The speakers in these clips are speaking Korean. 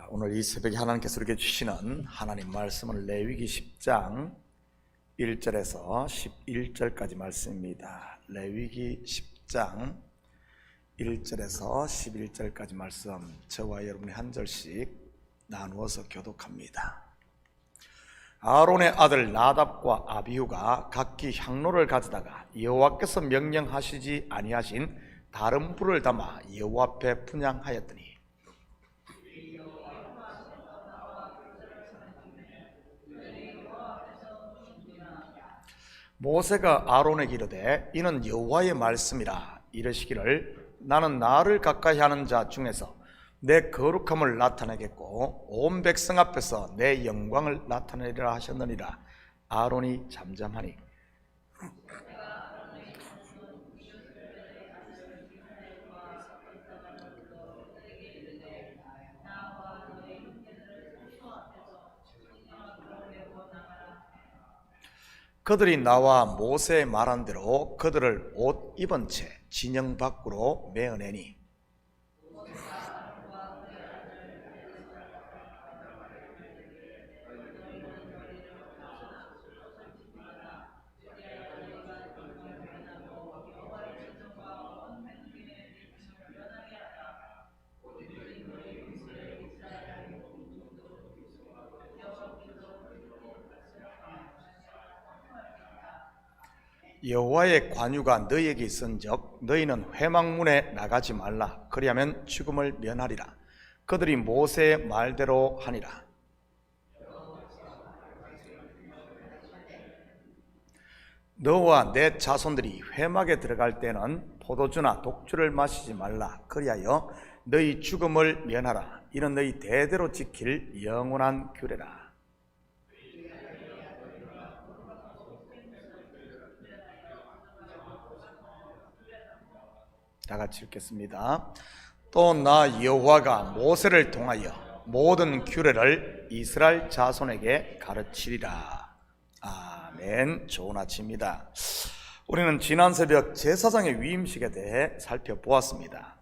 오늘 이 새벽에 하나님께서 우리에게 주시는 하나님 말씀은 레위기 10장 1절에서 11절까지 말씀입니다. 레위기 10장 1절에서 11절까지 말씀, 저와 여러분이 한 절씩 나누어서 교독합니다. 아론의 아들 나답과 아비후가 각기 향로를 가져다가 여호와께서 명령하시지 아니하신 다른 불을 담아 여호와 앞에 분향하였더니 모세가 아론에게 이르되 이는 여호와의 말씀이라 이르시기를 나는 나를 가까이 하는 자 중에서 내 거룩함을 나타내겠고 온 백성 앞에서 내 영광을 나타내리라 하셨느니라. 아론이 잠잠하니 그들이 나와 모세의 말한 대로 그들을 옷 입은 채 진영 밖으로 메어내니 여호와의 관유가 너희에게 있은즉 너희는 회막문에 나가지 말라. 그리하면 죽음을 면하리라. 그들이 모세의 말대로 하니라. 너와 내 자손들이 회막에 들어갈 때는 포도주나 독주를 마시지 말라. 그리하여 너희 죽음을 면하라. 이는 너희 대대로 지킬 영원한 규례라. 다 같이 읽겠습니다. 또 나 여호와가 모세를 통하여 모든 규례를 이스라엘 자손에게 가르치리라. 아멘. 좋은 아침입니다. 우리는 지난 새벽 제사장의 위임식에 대해 살펴보았습니다.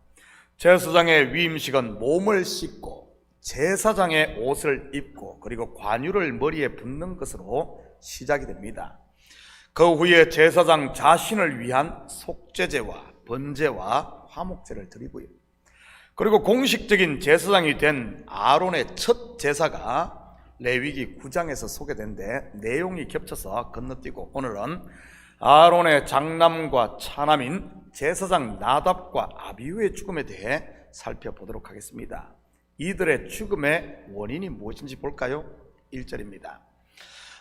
제사장의 위임식은 몸을 씻고 제사장의 옷을 입고 그리고 관유를 머리에 붓는 것으로 시작이 됩니다. 그 후에 제사장 자신을 위한 속죄제와 번제와 화목제를 드리고요. 그리고 공식적인 제사장이 된 아론의 첫 제사가 레위기 9장에서 소개된데 내용이 겹쳐서 건너뛰고 오늘은 아론의 장남과 차남인 제사장 나답과 아비후의 죽음에 대해 살펴보도록 하겠습니다. 이들의 죽음의 원인이 무엇인지 볼까요? 1절입니다.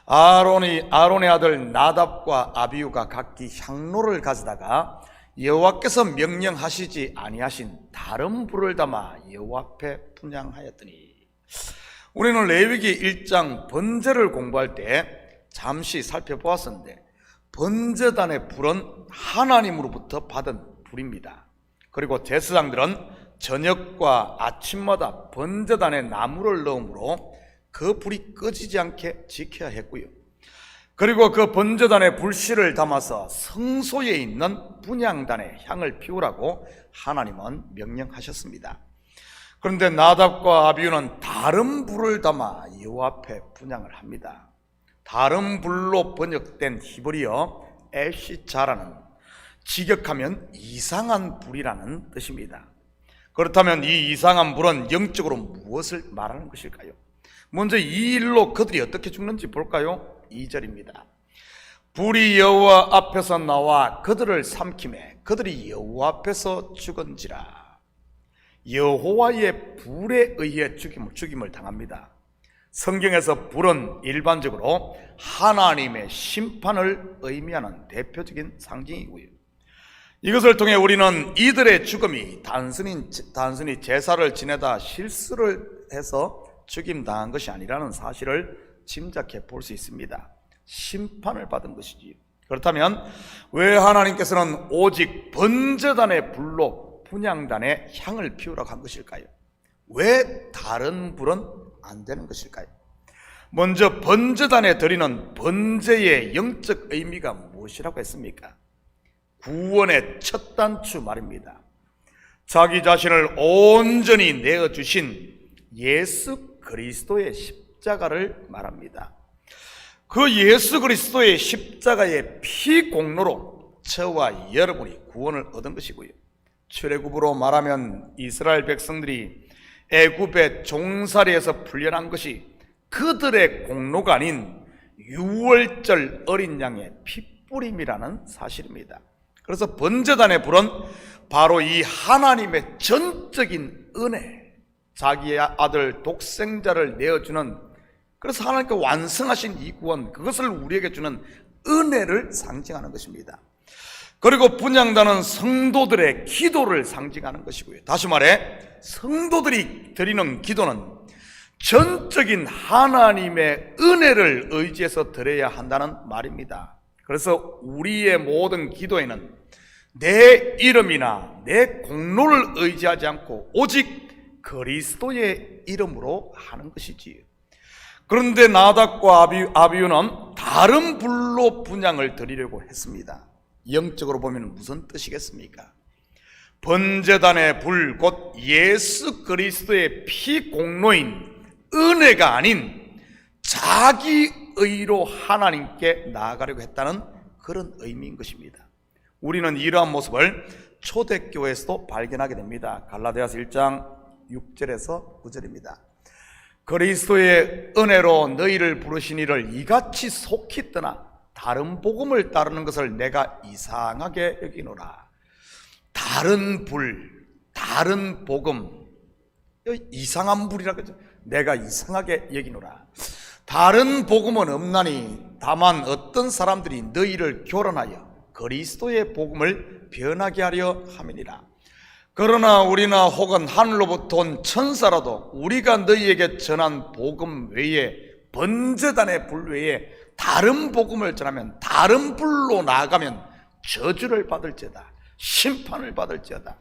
아론의 아들 나답과 아비후가 각기 향로를 가져다가 여호와께서 명령하시지 아니하신 다른 불을 담아 여호와 앞에 분향하였더니, 우리는 레위기 1장 번제를 공부할 때 잠시 살펴보았었는데 번제단의 불은 하나님으로부터 받은 불입니다. 그리고 제사장들은 저녁과 아침마다 번제단에 나무를 넣음으로 그 불이 꺼지지 않게 지켜야 했고요. 그리고 그 번제단의 불씨를 담아서 성소에 있는 분향단에 향을 피우라고 하나님은 명령하셨습니다. 그런데 나답과 아비후는 다른 불을 담아 여호와 앞에 분향을 합니다. 다른 불로 번역된 히브리어 에시자라는 직역하면 이상한 불이라는 뜻입니다. 그렇다면 이 이상한 불은 영적으로 무엇을 말하는 것일까요? 먼저 이 일로 그들이 어떻게 죽는지 볼까요? 2절입니다. 불이 여호와 앞에서 나와 그들을 삼키매 그들이 여호와 앞에서 죽은지라. 여호와의 불에 의해 죽임을 당합니다. 성경에서 불은 일반적으로 하나님의 심판을 의미하는 대표적인 상징이고요. 이것을 통해 우리는 이들의 죽음이 단순히 제사를 지내다 실수를 해서 죽임당한 것이 아니라는 사실을 짐작해 볼 수 있습니다. 심판을 받은 것이지요. 그렇다면 왜 하나님께서는 오직 번제단의 불로 분향단에 향을 피우라고 한 것일까요? 왜 다른 불은 안 되는 것일까요? 먼저 번제단에 드리는 번제의 영적 의미가 무엇이라고 했습니까? 구원의 첫 단추 말입니다. 자기 자신을 온전히 내어주신 예수 그리스도의 십자가를 말합니다. 그 예수 그리스도의 십자가의 피 공로로 저와 여러분이 구원을 얻은 것이고요. 출애굽으로 말하면 이스라엘 백성들이 애굽의 종살이에서 풀려난 것이 그들의 공로가 아닌 유월절 어린 양의 핏뿌림이라는 사실입니다. 그래서 번제단의 불은 바로 이 하나님의 전적인 은혜, 자기의 아들 독생자를 내어주는, 그래서 하나님께 완성하신 이 구원, 그것을 우리에게 주는 은혜를 상징하는 것입니다. 그리고 분향단은 성도들의 기도를 상징하는 것이고요. 다시 말해 성도들이 드리는 기도는 전적인 하나님의 은혜를 의지해서 드려야 한다는 말입니다. 그래서 우리의 모든 기도에는 내 이름이나 내 공로를 의지하지 않고 오직 그리스도의 이름으로 하는 것이지요. 그런데 나답과 아비후는 다른 불로 분향을 드리려고 했습니다. 영적으로 보면 무슨 뜻이겠습니까? 번제단의 불, 곧 예수 그리스도의 피 공로인 은혜가 아닌 자기 의로 하나님께 나아가려고 했다는 그런 의미인 것입니다. 우리는 이러한 모습을 초대교회에서도 발견하게 됩니다. 갈라디아서 1장 6절에서 9절입니다. 그리스도의 은혜로 너희를 부르신 이를 이같이 속히 떠나 다른 복음을 따르는 것을 내가 이상하게 여기노라. 다른 불, 다른 복음, 이상한 불이라 그러죠. 내가 이상하게 여기노라. 다른 복음은 없나니 다만 어떤 사람들이 너희를 교란하여 그리스도의 복음을 변하게 하려 함이니라. 그러나 우리나 혹은 하늘로부터 온 천사라도 우리가 너희에게 전한 복음 외에, 번제단의 불 외에 다른 복음을 전하면, 다른 불로 나아가면 저주를 받을지어다, 심판을 받을지어다.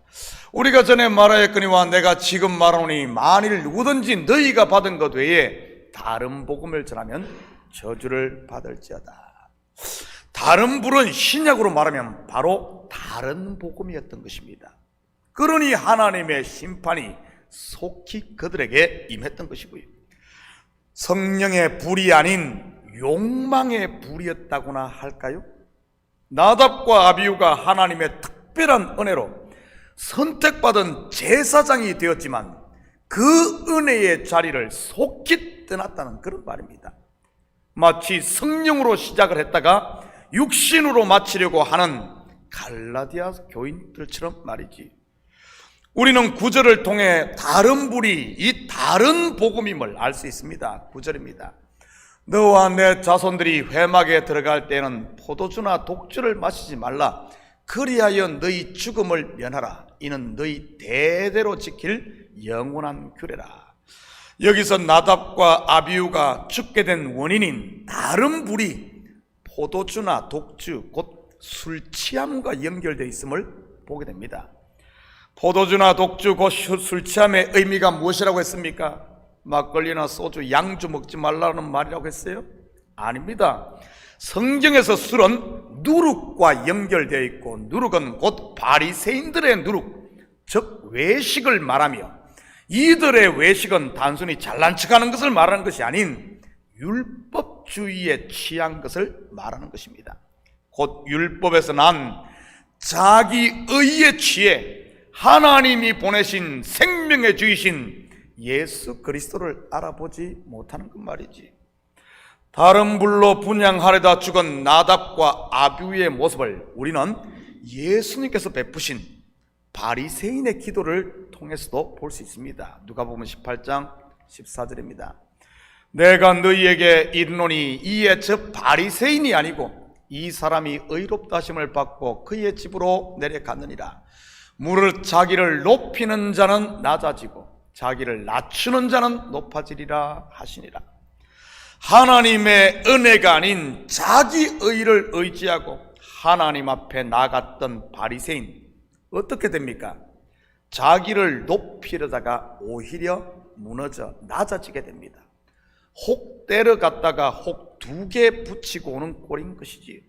우리가 전에 말하였거니와 내가 지금 말하노니 만일 누구든지 너희가 받은 것 외에 다른 복음을 전하면 저주를 받을지어다. 다른 불은 신약으로 말하면 바로 다른 복음이었던 것입니다. 그러니 하나님의 심판이 속히 그들에게 임했던 것이고요. 성령의 불이 아닌 욕망의 불이었다고나 할까요? 나답과 아비후가 하나님의 특별한 은혜로 선택받은 제사장이 되었지만 그 은혜의 자리를 속히 떠났다는 그런 말입니다. 마치 성령으로 시작을 했다가 육신으로 마치려고 하는 갈라디아 교인들처럼 말이지. 우리는 구절을 통해 다른 불이 이 다른 복음임을 알 수 있습니다. 9절입니다. 너와 내 자손들이 회막에 들어갈 때는 포도주나 독주를 마시지 말라. 그리하여 너희 죽음을 면하라. 이는 너희 대대로 지킬 영원한 규례라. 여기서 나답과 아비후가 죽게 된 원인인 다른 불이 포도주나 독주, 곧 술 취함과 연결되어 있음을 보게 됩니다. 포도주나 독주, 곧 술 취함의 의미가 무엇이라고 했습니까? 막걸리나 소주, 양주 먹지 말라는 말이라고 했어요? 아닙니다. 성경에서 술은 누룩과 연결되어 있고, 누룩은 곧 바리새인들의 누룩, 즉 외식을 말하며, 이들의 외식은 단순히 잘난 척하는 것을 말하는 것이 아닌 율법주의에 취한 것을 말하는 것입니다. 곧 율법에서 난 자기 의에 취해 하나님이 보내신 생명의 주이신 예수 그리스도를 알아보지 못하는 그 말이지. 다른 불로 분향하려다 죽은 나답과 아비후의 모습을 우리는 예수님께서 베푸신 바리새인의 기도를 통해서도 볼 수 있습니다. 누가복음 18장 14절입니다. 내가 너희에게 이르노니 이에 저 바리새인이 아니고 이 사람이 의롭다 하심을 받고 그의 집으로 내려갔느니라. 무릇 자기를 높이는 자는 낮아지고 자기를 낮추는 자는 높아지리라 하시니라. 하나님의 은혜가 아닌 자기 의를 의지하고 하나님 앞에 나갔던 바리새인, 어떻게 됩니까? 자기를 높이려다가 오히려 무너져 낮아지게 됩니다. 혹 때려갔다가 혹 두 개 붙이고 오는 꼴인 것이지.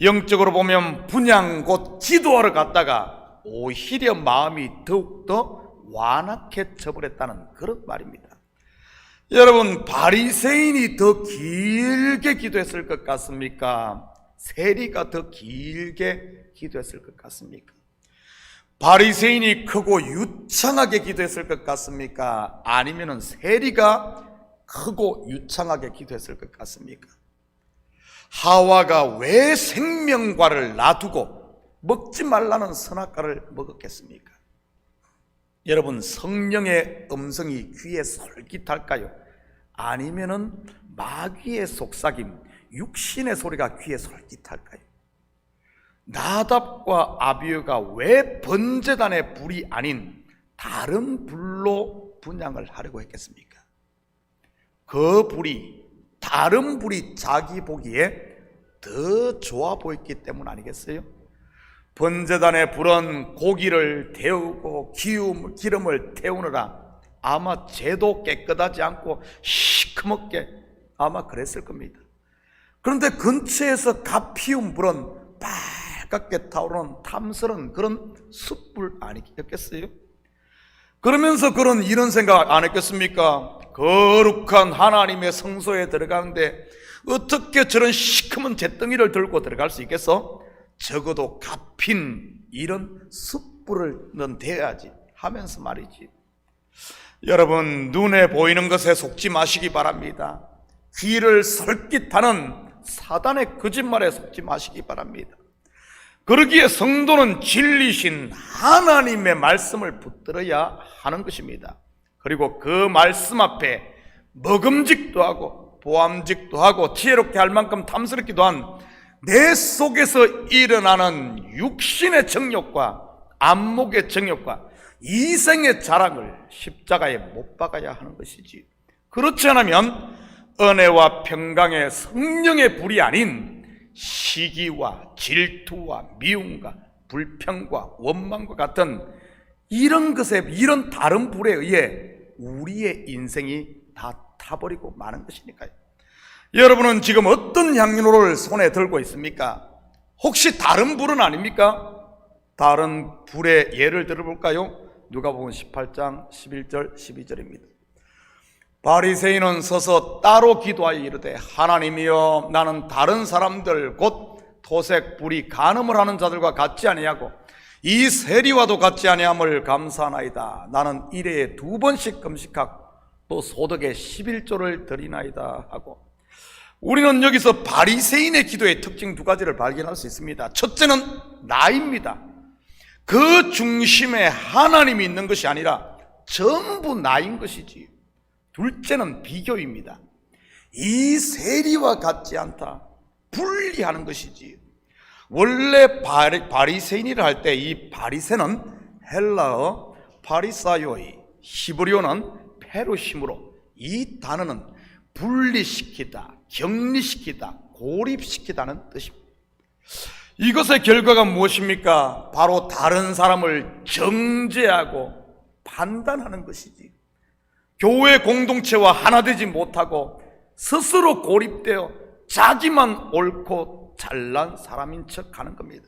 영적으로 보면 분향 곧 기도하러 갔다가 오히려 마음이 더욱더 완악해 져버렸다는 그런 말입니다. 여러분, 바리새인이 더 길게 기도했을 것 같습니까? 세리가 더 길게 기도했을 것 같습니까? 바리새인이 크고 유창하게 기도했을 것 같습니까? 아니면 세리가 크고 유창하게 기도했을 것 같습니까? 하와가 왜 생명과를 놔두고 먹지 말라는 선악과를 먹었겠습니까? 여러분, 성령의 음성이 귀에 솔깃할까요? 아니면은 마귀의 속삭임, 육신의 소리가 귀에 솔깃할까요? 나답과 아비후가 왜 번제단의 불이 아닌 다른 불로 분향을 하려고 했겠습니까? 그 불이, 다른 불이 자기 보기에 더 좋아 보였기 때문 아니겠어요? 번제단의 불은 고기를 태우고 기름을 태우느라 아마 재도 깨끗하지 않고 시커멓게 아마 그랬을 겁니다. 그런데 근처에서 갓 피운 불은 빨갛게 타오르는 탐스런 그런 숯불 아니겠어요? 그러면서 그런 이런 생각 안 했겠습니까? 거룩한 하나님의 성소에 들어가는데 어떻게 저런 시커먼 잿덩이를 들고 수 있겠어? 적어도 갓핀 이런 숯불은 돼야지 하면서 말이지. 여러분, 눈에 보이는 것에 속지 마시기 바랍니다. 귀를 설깃하는 사단의 거짓말에 속지 마시기 바랍니다. 그러기에 성도는 진리신 하나님의 말씀을 붙들어야 하는 것입니다. 그리고 그 말씀 앞에 먹음직도 하고 보암직도 하고 지혜롭게 할 만큼 탐스럽기도 한 내 속에서 일어나는 육신의 정욕과 안목의 정욕과 이생의 자랑을 십자가에 못 박아야 하는 것이지. 그렇지 않으면 은혜와 평강의 성령의 불이 아닌 시기와 질투와 미움과 불평과 원망과 같은 이런 것에, 이런 다른 불에 의해 우리의 인생이 다 타버리고 마는 것이니까요. 여러분은 지금 어떤 향로를 손에 들고 있습니까? 혹시 다른 불은 아닙니까? 다른 불의 예를 들어볼까요? 누가복음 18장 11절 12절입니다. 바리새인은 서서 따로 기도하여 이르되 하나님이여, 나는 다른 사람들 곧 토색 불이 간음을 하는 자들과 같지 아니하고 이 세리와도 같지 아니함을 감사하나이다. 나는 일회에 2번씩 금식하고 또 소득의 11조를 드리나이다 하고, 우리는 여기서 바리새인의 기도의 특징 2가지를 발견할 수 있습니다. 첫째는 나입니다. 그 중심에 하나님이 있는 것이 아니라 전부 나인 것이지. 둘째는 비교입니다. 이 세리와 같지 않다, 분리하는 것이지. 원래 바리새인이라 할 때 이 바리새는 헬라어 파리사요이, 히브리어는 페루심으로 이 단어는 분리시키다, 격리시키다, 고립시키다는 뜻입니다. 이것의 결과가 무엇입니까? 바로 다른 사람을 정죄하고 판단하는 것이지. 교회 공동체와 하나 되지 못하고 스스로 고립되어 자기만 옳고 잘난 사람인 척 하는 겁니다.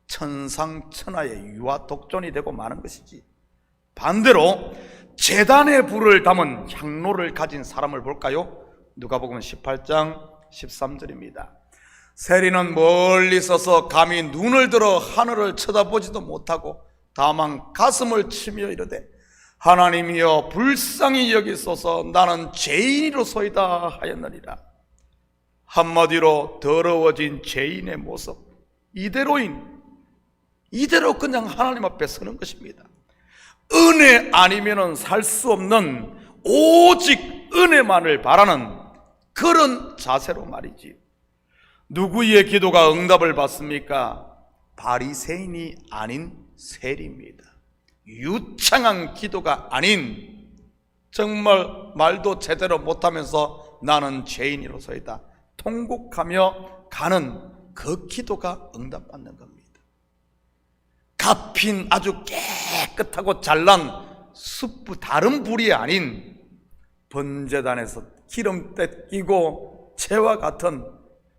천상천하의 유아 독존이 되고 마는 것이지. 반대로 제단의 불을 담은 향로를 가진 사람을 볼까요? 누가복음 18장 13절입니다. 세리는 멀리 서서 감히 눈을 들어 하늘을 쳐다보지도 못하고 다만 가슴을 치며 이르되 하나님이여, 불쌍히 여기소서, 나는 죄인이로소이다 하였느니라. 한마디로 더러워진 죄인의 모습, 이대로 그냥 하나님 앞에 서는 것입니다. 은혜 아니면은 살 수 없는 오직 은혜만을 바라는 그런 자세로 말이지. 누구의 기도가 응답을 받습니까? 바리새인이 아닌 세리입니다. 유창한 기도가 아닌, 정말 말도 제대로 못하면서 나는 죄인이로소이다 통곡하며 가는 그 기도가 응답받는 겁니다. 값핀 아주 깨끗하고 잘난 숯불, 다른 불이 아닌 번제단에서 기름때 끼고 재와 같은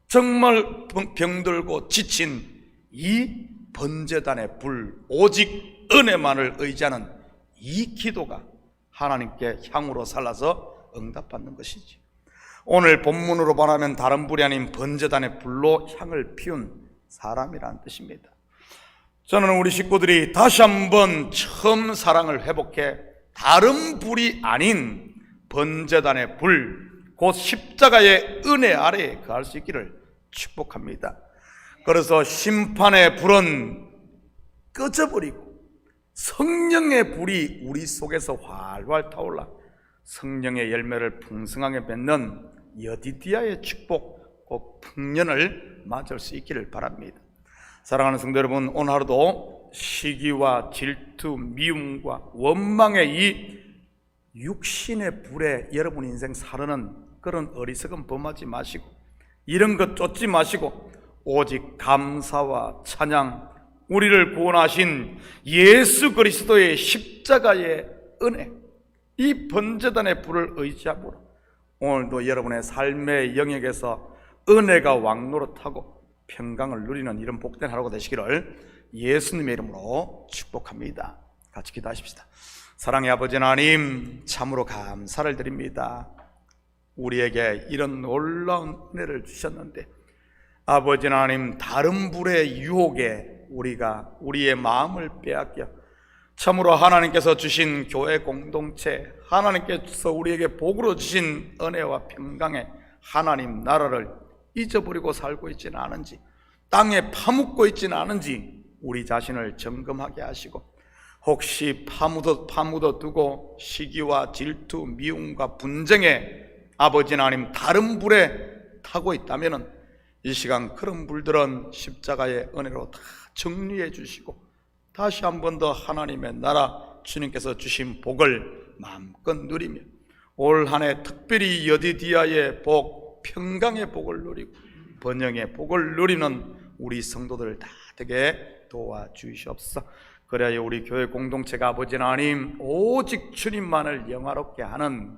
정말 병들고 지친 이 번제단의 불, 오직 은혜만을 의지하는 이 기도가 하나님께 향으로 살아서 응답받는 것이지. 오늘 본문으로 말하면 다른 불이 아닌 번제단의 불로 향을 피운 사람이라는 뜻입니다. 저는 우리 식구들이 다시 한번 처음 사랑을 회복해 다른 불이 아닌 번제단의 불, 곧 십자가의 은혜 아래에 거할 수 있기를 축복합니다. 그래서 심판의 불은 꺼져버리고 성령의 불이 우리 속에서 활활 타올라 성령의 열매를 풍성하게 맺는 여디디아의 축복, 곧 풍년을 맞을 수 있기를 바랍니다. 사랑하는 성도 여러분, 오늘 하루도 시기와 질투, 미움과 원망의 이 육신의 불에 여러분 인생 사르는 그런 어리석은 범하지 마시고, 이런 것 쫓지 마시고, 오직 감사와 찬양, 우리를 구원하신 예수 그리스도의 십자가의 은혜, 이 번제단의 불을 의지함으로 오늘도 여러분의 삶의 영역에서 은혜가 왕노릇하고 평강을 누리는 이런 복된 하루가 되시기를 예수님의 이름으로 축복합니다. 같이 기도하십시다. 사랑의 아버지 하나님, 참으로 감사를 드립니다. 우리에게 이런 놀라운 은혜를 주셨는데 아버지 하나님, 다른 불의 유혹에 우리가 우리의 마음을 빼앗겨 참으로 하나님께서 주신 교회 공동체, 하나님께서 우리에게 복으로 주신 은혜와 평강의 하나님 나라를 잊어버리고 살고 있지는 않은지, 땅에 파묻고 있지는 않은지 우리 자신을 점검하게 하시고, 혹시 파묻어 두고 시기와 질투, 미움과 분쟁에 아버지 하나님 다른 불에 타고 있다면 이 시간 그런 불들은 십자가의 은혜로 다 정리해 주시고 다시 한 번 더 하나님의 나라, 주님께서 주신 복을 마음껏 누리며 올 한 해 특별히 여디디아의 복, 평강의 복을 누리고 번영의 복을 누리는 우리 성도들 다 되게 도와주시옵소서. 그래야 우리 교회 공동체가 아버지 하나님 오직 주님만을 영화롭게 하는,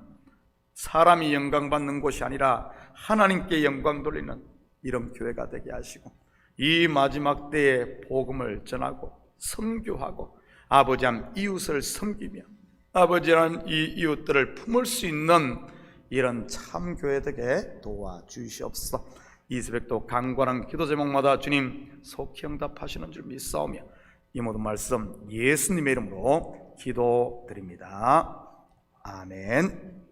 사람이 영광 받는 곳이 아니라 하나님께 영광 돌리는 이런 교회가 되게 하시고, 이 마지막 때에 복음을 전하고 선교하고 아버지 하나님 이웃을 섬기며 아버지 하나님 이 이웃들을 품을 수 있는 이런 참 교회 되게 도와주시옵소서. 이 새벽도 간과한 기도 제목마다 주님 속히 응답하시는 줄 믿사오며 이 모든 말씀 예수님의 이름으로 기도드립니다. 아멘.